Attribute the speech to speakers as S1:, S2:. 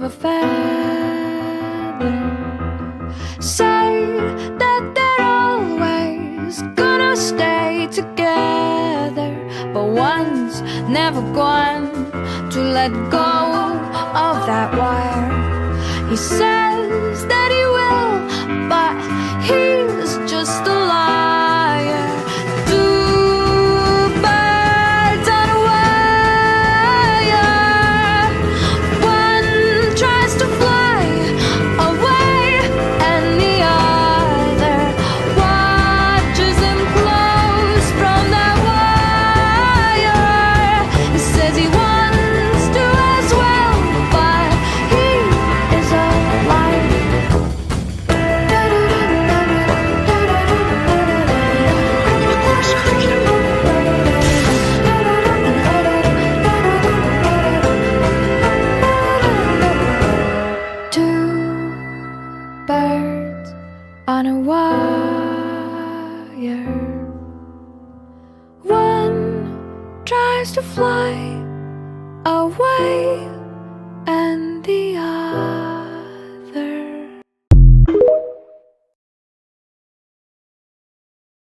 S1: a feather. Say that they're always gonna stay together, but one's never going to let go of that wire. He says that he will, but he's just a liar. Two birds on a wire. One tries to fly away, and the other watches him close from that wire. He says he wants to as well, but he is a liar. Two birds on a wire. One tries to fly away,